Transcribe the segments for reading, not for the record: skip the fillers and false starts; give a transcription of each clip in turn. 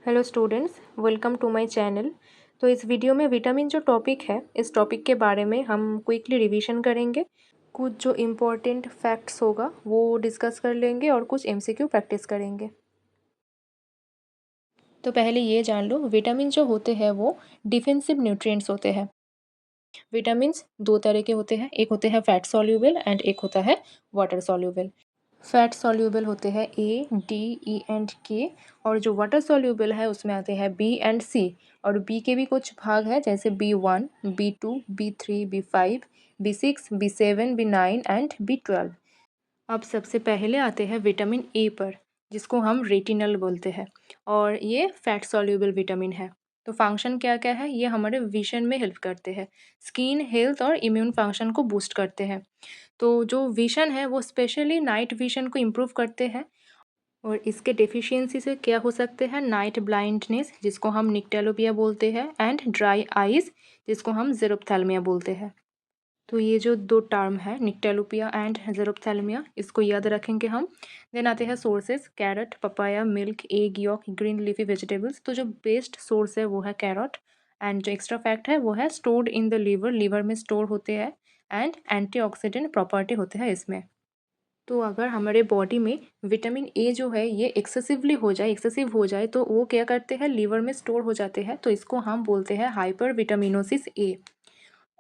Hello students, welcome to my channel. तो इस video में विटामिन जो टॉपिक है, इस टॉपिक के बारे में हम क्विकली रिवीजन करेंगे। कुछ जो इम्पोर्टेंट फैक्ट्स होगा वो डिस्कस कर लेंगे और कुछ एमसीक्यू प्रैक्टिस करेंगे। तो पहले ये जान लो, विटामिन जो होते हैं वो डिफेंसिव न्यूट्रिएंट्स होते हैं। विटामिन्स दो तरह के होते हैं, एक होते हैं फैट सॉल्यूबल एंड एक होता है वाटर सॉल्यूबल। फैट सॉल्यूबल होते हैं ए, डी, ई एंड के, और जो वाटर सॉल्यूबल है उसमें आते हैं बी एंड सी। और बी के भी कुछ भाग है, जैसे B1, B2, B3, B5, B6, B7, B9 and B12। अब सबसे पहले आते हैं विटामिन ए पर, जिसको हम रेटिनल बोलते हैं, और ये फैट सॉल्यूबल विटामिन है। तो फंक्शन क्या क्या है, ये हमारे विजन में हेल्प करते हैं, स्किन हेल्थ और इम्यून फंक्शन को बूस्ट करते हैं। तो जो विजन है वो स्पेशली नाइट विजन को इम्प्रूव करते हैं, और इसके डेफिशिएंसी से क्या हो सकते हैं, नाइट ब्लाइंडनेस जिसको हम निक्टेलोपिया बोलते हैं, एंड ड्राई आइज जिसको हम ज़ेरोप्थेल्मिया बोलते हैं। तो ये जो दो टर्म है, निक्टेलोपिया एंड ज़ेरोप्थेल्मिया, इसको याद रखेंगे हम। देन आते हैं sources, carrot, papaya, milk, egg yolk, green leafy vegetables. तो जो बेस्ट सोर्स है वो है कैरेट, एंड जो एक्स्ट्रा फैक्ट है वो है stored in the liver, liver में स्टोर होते हैं, एंड एंटीऑक्सीडेंट प्रॉपर्टी होते हैं इसमें। तो अगर हमारे बॉडी में विटामिन ए जो है ये एक्सेसिव हो जाए तो वो क्या करते हैं, लीवर में स्टोर हो जाते हैं, तो इसको हम बोलते हैं हाइपर विटामिनोसिस ए।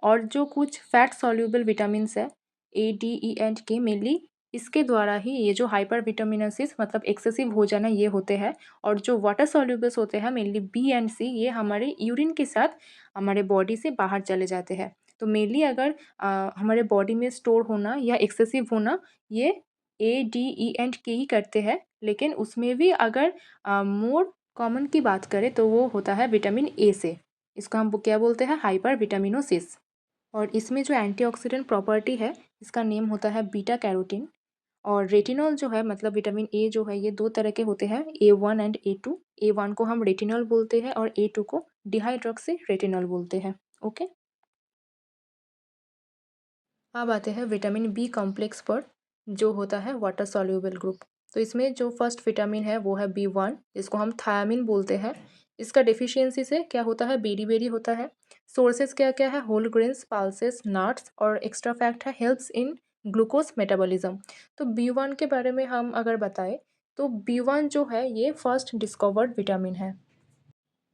और जो कुछ फैट सॉल्यूबल विटामिन्स है, ए, डी, ई एंड के, मेनली इसके द्वारा ही ये जो हाइपर विटामिनोसिस मतलब एक्सेसिव हो जाना ये होते हैं। और जो वाटर सॉल्यूबल्स होते हैं, मेनली बी एंड सी, ये हमारे यूरिन के साथ हमारे बॉडी से बाहर चले जाते हैं। तो मेनली अगर हमारे बॉडी में स्टोर होना या एक्सेसिव होना, ये ए, डी, ई एंड के ही करते हैं। लेकिन उसमें भी अगर मोर कॉमन की बात करें तो वो होता है विटामिन ए से। इसको हम क्या बोलते हैं, हाइपर विटामिनोसिस। और इसमें जो एंटीऑक्सीडेंट प्रॉपर्टी है, इसका नेम होता है बीटा कैरोटीन। और रेटिनॉल जो है, मतलब विटामिन ए जो है, ये दो तरह के होते हैं, A1 एंड A2। A1 को हम रेटिनॉल बोलते हैं और A2 को डिहाइड्रोक्सी रेटिनॉल बोलते हैं। ओके, अब आते हैं विटामिन बी कॉम्प्लेक्स पर, जो होता है वाटर सॉल्यूबल ग्रुप। तो इसमें जो फर्स्ट विटामिन है वो है B1, जिसको हम थायामिन बोलते हैं। इसका डिफिशियंसी से क्या होता है, बेरी बेरी होता है। सोर्सेज क्या क्या है, होल ग्रेन्स, पल्सेस, नट्स, और एक्स्ट्रा फैक्ट है हेल्प्स इन ग्लूकोज मेटाबॉलिज्म। तो B1 के बारे में हम अगर बताएं तो B1 जो है ये फर्स्ट डिस्कवर्ड विटामिन है।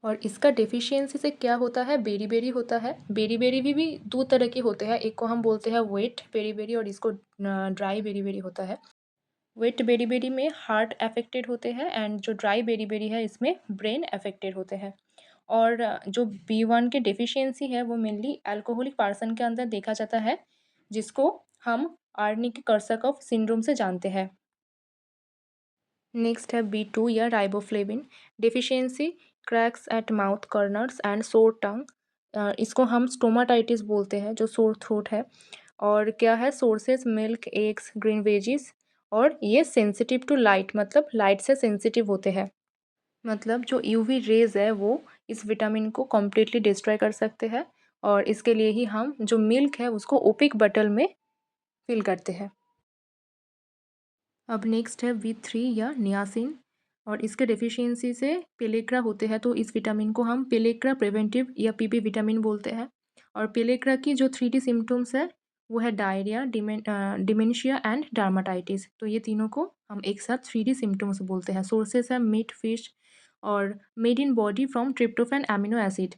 और इसका डेफिशिएंसी से क्या होता है, बेरी बेरी होता है। बेरी बेरी भी दो तरह के होते हैं, एक को हम बोलते हैं वेट बेरी बेरी और इसको ड्राई बेरी बेरी होता है। वेट बेरी बेरी में हार्ट अफेक्टेड होते हैं, एंड जो ड्राई बेरी बेरी है इसमें ब्रेन अफेक्टेड होते हैं। और जो B1 के डेफिशिएंसी है वो मेनली अल्कोहलिक पर्सन के अंदर देखा जाता है, जिसको हम आर्निक कर्सकॉफ सिंड्रोम से जानते हैं। नेक्स्ट है B2 या riboflavin. Deficiency, cracks at mouth corners and sore tongue. इसको हम स्टोमाटाइटिस बोलते हैं, जो सोर थ्रोट है। और क्या है, sources milk, eggs, green veggies. और ये सेंसिटिव टू लाइट, मतलब लाइट से सेंसिटिव होते हैं। मतलब जो यूवी रेज है वो इस विटामिन को कम्प्लीटली डिस्ट्रॉय कर सकते हैं, और इसके लिए ही हम जो मिल्क है उसको ओपिक बटल में फिल करते हैं। अब नेक्स्ट है B3 या नियासिन, और इसके डेफिशिएंसी से पेलेक्रा होते हैं। तो इस विटामिन को हम पेलेक्रा प्रिवेंटिव या PP विटामिन बोलते हैं। और पेलेक्रा की जो 3D सिम्टम्स है वो है डायरिया, डिमेंशिया एंड डर्माटाइटिस। तो ये तीनों को हम एक साथ 3D सिम्टम्स बोलते हैं। सोर्सेस है मीट, फिश, और made in body from tryptophan amino acid.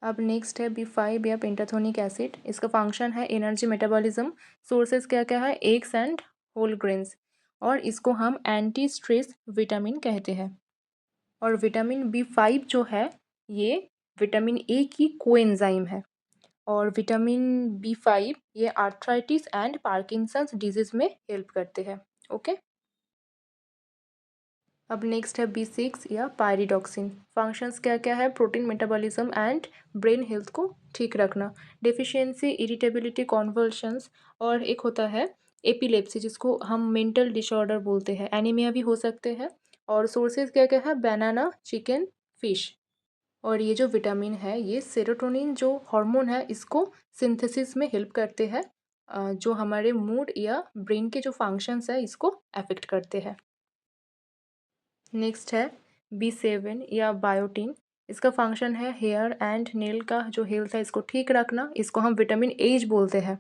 अब नेक्स्ट है B5 या पेंटाथोनिक एसिड। इसका फंक्शन है एनर्जी मेटाबॉलिज्म। सोर्सेज क्या क्या है, एग्स एंड होल ग्रेन्स। और इसको हम एंटी स्ट्रेस विटामिन कहते हैं। और विटामिन B5 जो है ये विटामिन ए की कोएंजाइम है। और विटामिन B5 ये आर्थराइटिस एंड पार्किंसंस डिजीज में हेल्प करते हैं। ओके, अब नेक्स्ट है B6 या पायरिडॉक्सिन। फंक्शंस क्या क्या है, protein metabolism and brain health को ठीक रखना। डेफिशिएंसी, इरिटेबिलिटी, कॉन्वल्शंस, और एक होता है एपिलेप्सी, जिसको हम मेंटल डिसऑर्डर बोलते हैं। एनीमिया भी हो सकते हैं। और सोर्सेज क्या क्या है, बनाना, चिकन, फिश। और ये जो विटामिन है ये सेरोटोनिन जो हार्मोन है इसको सिंथेसिस में हेल्प करते हैं, जो हमारे मूड या ब्रेन के जो फंक्शंस है इसको अफेक्ट करते हैं। नेक्स्ट है B7 या बायोटिन, इसका फंक्शन है हेयर एंड नेल का जो हेल्थ है इसको ठीक रखना, इसको हम विटामिन एज बोलते हैं।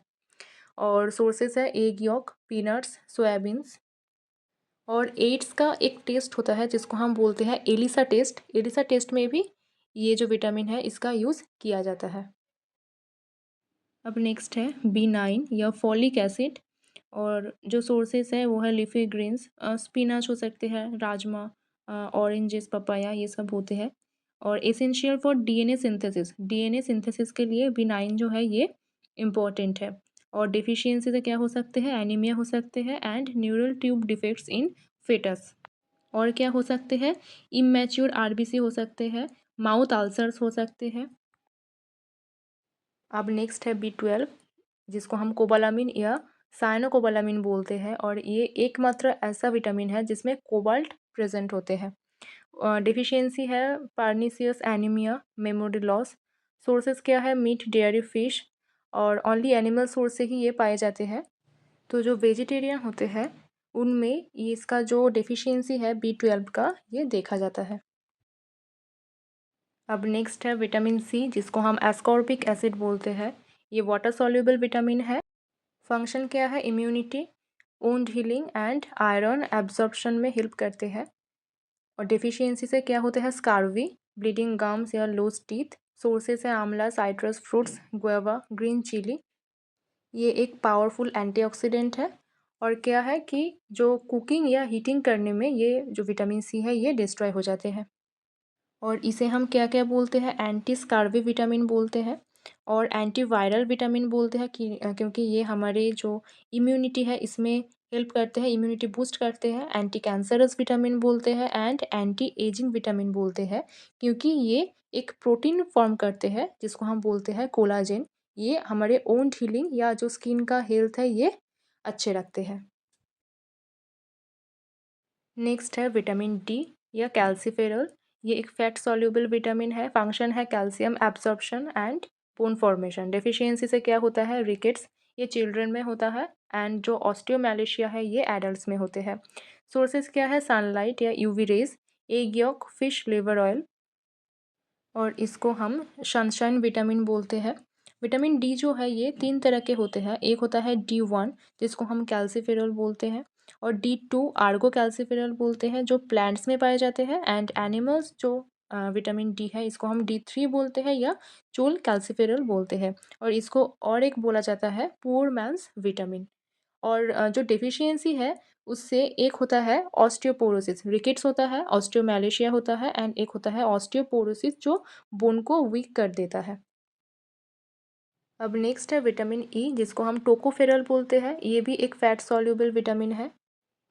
और सोर्सेस है एग यॉक, पीनट्स, सोयाबीन्स। और एड्स का एक टेस्ट होता है जिसको हम बोलते हैं एलिसा टेस्ट। एलिसा टेस्ट में भी ये जो विटामिन है इसका यूज़ किया जाता है। अब नेक्स्ट है B9 या फॉलिक एसिड। और जो सोर्सेस है वो है लीफी ग्रीन्स, स्पिनच हो सकते हैं, राजमा, ऑरेंजेस, पपाया, ये सब होते हैं। और एसेंशियल फॉर डीएनए सिंथेसिस के लिए B9 जो है ये इम्पॉर्टेंट है। और डिफिशियंसी से क्या हो सकते हैं, एनीमिया हो सकते हैं and neural tube defects in foetus. और क्या हो सकते हैं, इमैच्योर आरबीसी हो सकते हैं, माउथ अल्सर्स हो सकते हैं। अब नेक्स्ट है B12 जिसको हम कोबालामिन या साइनोकोबालामिन बोलते हैं। और ये एकमात्र ऐसा विटामिन है जिसमें कोबाल्ट प्रेजेंट होते हैं। डिफिशियंसी है पार्निसियस एनीमिया, मेमोरी लॉस। सोर्सेज क्या है, मीट, डेयरी, फिश। और ओनली एनिमल सोर्स से ही ये पाए जाते हैं। तो जो वेजिटेरियन होते हैं उनमें ये इसका जो डेफिशिएंसी है B12 का ये देखा जाता है। अब नेक्स्ट है विटामिन सी जिसको हम एस्कॉर्बिक एसिड बोलते हैं। ये वाटर सॉल्युबल विटामिन है। फंक्शन क्या है, immunity, wound healing and iron absorption में हेल्प करते हैं। और डेफिशिएंसी से क्या होता है, स्कारवी, ब्लीडिंग गम्स या लूज टीथ। सोर्सेस है amla, citrus fruits, guava, green chilli. ये एक पावरफुल एंटीऑक्सीडेंट है। और क्या है कि जो कुकिंग या हीटिंग करने में ये जो विटामिन सी है ये डिस्ट्रॉय हो जाते हैं। और इसे हम क्या क्या बोलते हैं, एंटी स्कारवी विटामिन बोलते हैं और एंटीवायरल विटामिन बोलते हैं क्योंकि ये हमारे जो इम्यूनिटी है इसमें हेल्प करते हैं, इम्यूनिटी बूस्ट करते हैं। एंटी कैंसरस विटामिन बोलते हैं एंड एंटी एजिंग विटामिन बोलते हैं क्योंकि ये एक प्रोटीन फॉर्म करते हैं जिसको हम बोलते हैं कोलाजेन। ये हमारे वुंड हीलिंग या जो स्किन का हेल्थ है ये अच्छे रखते हैं। नेक्स्ट है विटामिन डी या कैल्सीफेरल। ये एक फैट सॉल्युबल विटामिन है। फंक्शन है calcium absorption and bone formation. Deficiency से क्या होता है, रिकेट्स, ये चिल्ड्रन में होता है। एंड जो ऑस्टियोमैलेशिया है ये एडल्ट्स में होते हैं। सोर्सेज क्या है, सनलाइट या UV rays, egg York, fish liver oil. और इसको हम सनशाइन विटामिन बोलते हैं। विटामिन डी जो है ये 3 तरह के होते हैं। एक होता है D1 जिसको हम कैल्सीफेरॉल बोलते हैं। और D2 आर्गो कैल्सीफेरॉल बोलते हैं जो प्लांट्स में पाए जाते हैं। एंड एनिमल्स जो विटामिन डी है इसको हम D3 बोलते हैं या चोल कैल्सीफेरॉल बोलते हैं। और इसको और एक बोला जाता है पुअर मैन्स विटामिन। और जो डेफिशिएंसी है उससे एक होता है ऑस्टियोपोरोसिस, रिकेट्स होता है, ऑस्टियोमैलेशिया होता है एंड एक होता है ऑस्टियोपोरोसिस जो बोन को वीक कर देता है। अब नेक्स्ट है विटामिन ई जिसको हम टोकोफेरल बोलते हैं। ये भी एक फैट सॉल्युबल विटामिन है।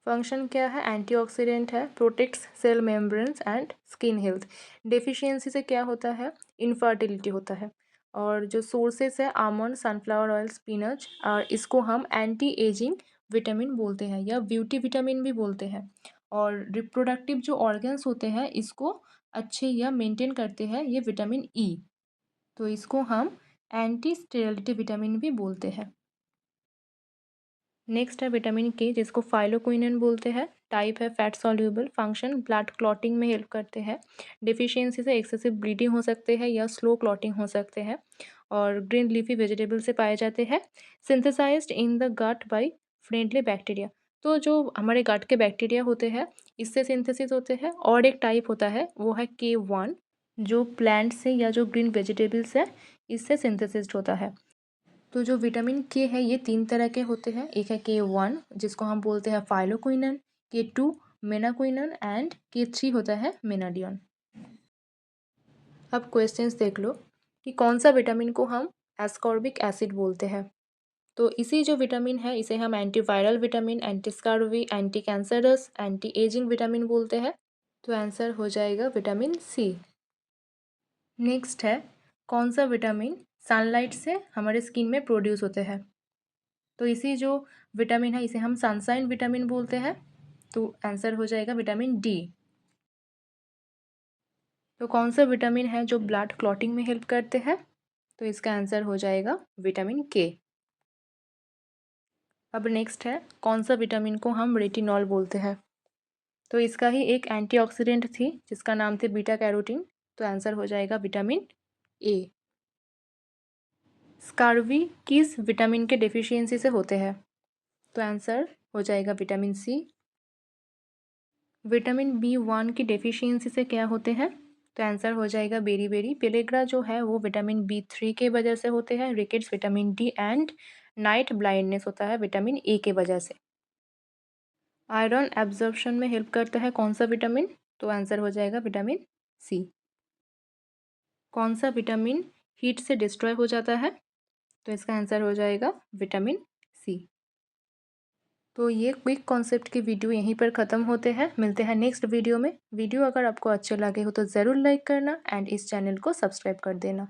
फंक्शन क्या है, एंटीऑक्सीडेंट है, protects cell membranes and skin health. Deficiency से क्या होता है, इनफर्टिलिटी होता है। और जो सोर्सेस है आमंड, सनफ्लावर ऑयल, स्पिनच। और इसको हम एंटी एजिंग विटामिन बोलते हैं या ब्यूटी विटामिन भी बोलते हैं। और रिप्रोडक्टिव जो ऑर्गन्स होते हैं इसको अच्छे या मेंटेन करते हैं ये विटामिन ई। तो इसको हम एंटी स्टेरिलिटी विटामिन भी बोलते हैं। नेक्स्ट है विटामिन के जिसको फाइलोक्विनिन बोलते हैं। टाइप है fat soluble. Function blood clotting में हेल्प करते हैं। डिफिशियंसी से एक्सेसिव ब्लीडिंग हो सकते हैं या स्लो क्लॉटिंग हो सकते हैं। और ग्रीन लीफी वेजिटेबल से पाए जाते हैं। Synthesised in the gut by friendly bacteria. तो जो हमारे गट के बैक्टीरिया होते हैं इससे सिंथेसिस होते हैं। और एक टाइप होता है वो है K1 जो प्लांट से या जो ग्रीन वेजिटेबल्स है इससे सिंथेसिस्ड होता है। तो जो विटामिन के है ये 3 तरह के होते हैं। एक है K1 जिसको हम बोलते हैं फाइलोक्विनन, K2 मेनाक्विनन एंड K3 होता है मेनाडियन। अब क्वेश्चंस देख लो कि कौन सा विटामिन को हम एस्कॉर्बिक एसिड बोलते हैं। तो इसी जो विटामिन है इसे हम antiviral vitamin, anti scurvy, anti cancerous, anti ageing vitamin बोलते हैं। तो आंसर हो जाएगा विटामिन सी। नेक्स्ट है कौन सा विटामिन सनलाइट से हमारे स्किन में प्रोड्यूस होते हैं। तो इसी जो विटामिन है इसे हम सनशाइन विटामिन बोलते हैं। तो आंसर हो जाएगा विटामिन डी। तो कौन सा विटामिन है जो ब्लड क्लॉटिंग में हेल्प करते हैं। तो इसका आंसर हो जाएगा विटामिन के। अब नेक्स्ट है कौन सा विटामिन को हम रेटिनॉल बोलते हैं। तो इसका ही एक एंटीऑक्सीडेंट थी जिसका नाम थे बीटा कैरोटीन। तो आंसर हो जाएगा विटामिन ए। स्कारवी किस विटामिन के डेफिशिएंसी से होते हैं? तो आंसर हो जाएगा विटामिन सी। विटामिन B1 की डेफिशिएंसी से क्या होते हैं? तो आंसर हो जाएगा बेरी। पेलेग्रा जो है वो विटामिन B3 के वजह से होते हैं। Rickets vitamin D and night blindness होता है विटामिन ए के वजह से। आयरन एब्जॉर्प्शन में हेल्प करता है कौन सा विटामिन? तो आंसर हो जाएगा विटामिन सी। कौन सा विटामिन हीट से डिस्ट्रॉय हो जाता है? तो इसका आंसर हो जाएगा विटामिन सी। तो ये क्विक कॉन्सेप्ट की वीडियो यहीं पर ख़त्म होते हैं। मिलते हैं नेक्स्ट वीडियो में। वीडियो अगर आपको अच्छे लगे हो तो ज़रूर लाइक करना एंड इस चैनल को सब्सक्राइब कर देना।